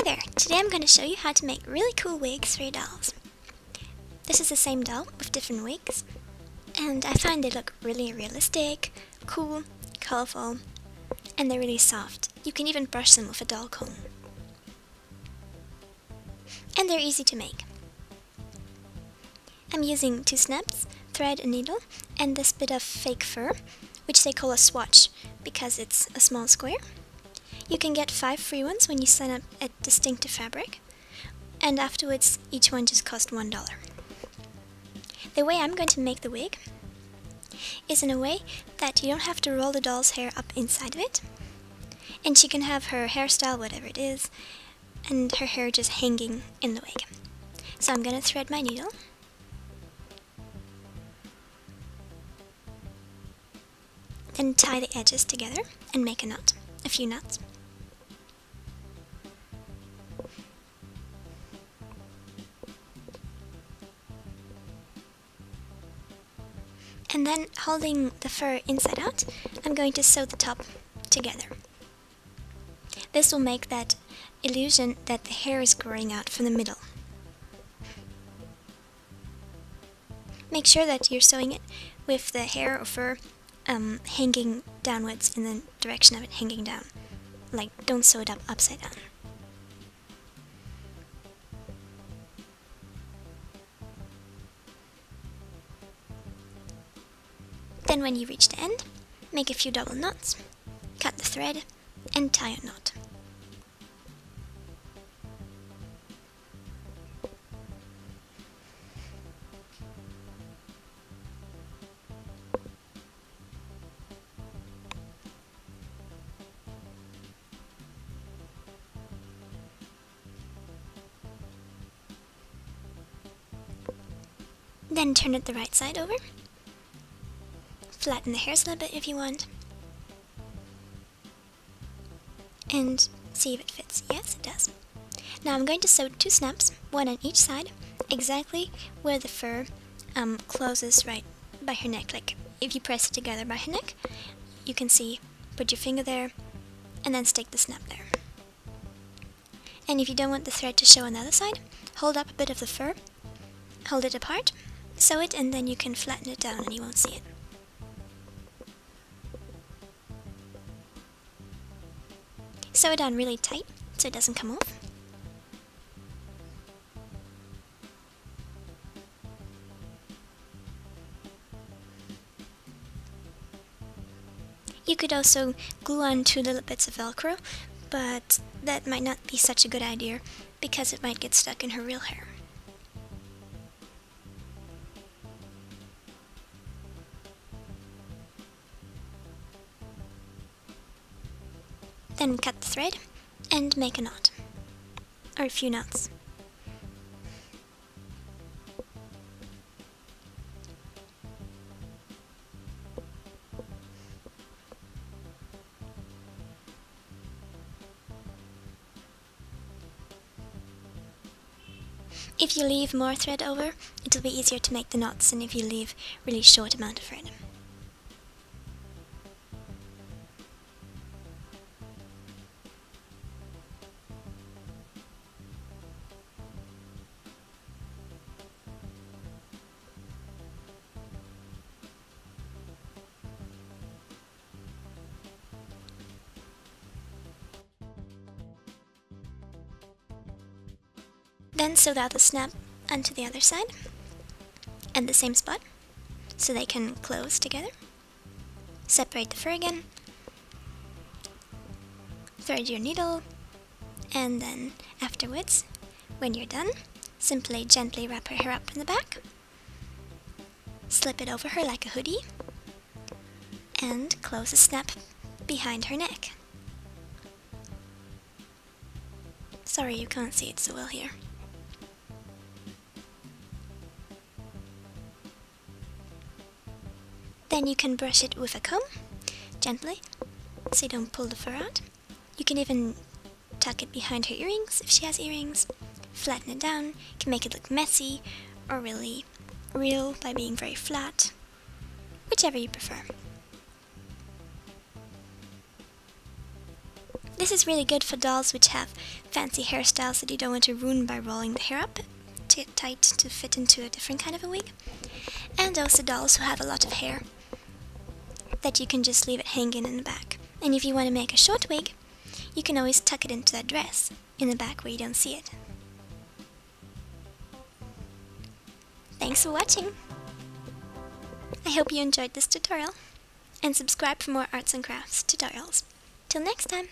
Hi there! Today I'm going to show you how to make really cool wigs for your dolls. This is the same doll with different wigs, and I find they look really realistic, cool, colorful, and they're really soft. You can even brush them with a doll comb. And they're easy to make. I'm using 2 snaps, thread, a needle, and this bit of fake fur, which they call a swatch because it's a small square. You can get 5 free ones when you sign up at Distinctive Fabric, and afterwards each one just costs $1. The way I'm going to make the wig is in a way that you don't have to roll the doll's hair up inside of it, and she can have her hairstyle, whatever it is, and her hair just hanging in the wig. So I'm going to thread my needle. Then tie the edges together and make a knot, a few knots. And then, holding the fur inside out, I'm going to sew the top together. This will make that illusion that the hair is growing out from the middle. Make sure that you're sewing it with the hair or fur hanging downwards in the direction of it hanging down. Like, don't sew it up upside down. Then when you reach the end, make a few double knots, cut the thread, and tie a knot. Then turn it the right side over. Flatten the hairs a little bit if you want. And see if it fits. Yes, it does. Now I'm going to sew 2 snaps, one on each side, exactly where the fur closes right by her neck. Like, if you press it together by her neck, you can see, put your finger there, and then stick the snap there. And if you don't want the thread to show on the other side, hold up a bit of the fur, hold it apart, sew it, and then you can flatten it down and you won't see it. Sew it on really tight so it doesn't come off. You could also glue on 2 little bits of Velcro, but that might not be such a good idea because it might get stuck in her real hair. Then cut the thread and make a knot, or a few knots. If you leave more thread over, it will be easier to make the knots than if you leave really short amount of thread. Then sew the other snap onto the other side at the same spot so they can close together. Separate the fur again, thread your needle, and then afterwards, when you're done, simply gently wrap her hair up in the back, slip it over her like a hoodie, and close the snap behind her neck. Sorry you can't see it so well here. Then you can brush it with a comb, gently, so you don't pull the fur out. You can even tuck it behind her earrings if she has earrings, flatten it down, you can make it look messy, or really real by being very flat, whichever you prefer. This is really good for dolls which have fancy hairstyles that you don't want to ruin by rolling the hair up too tight to fit into a different kind of a wig. And also dolls who have a lot of hair that you can just leave it hanging in the back. And if you want to make a short wig, you can always tuck it into that dress in the back where you don't see it. Thanks for watching! I hope you enjoyed this tutorial, and subscribe for more arts and crafts tutorials. Till next time!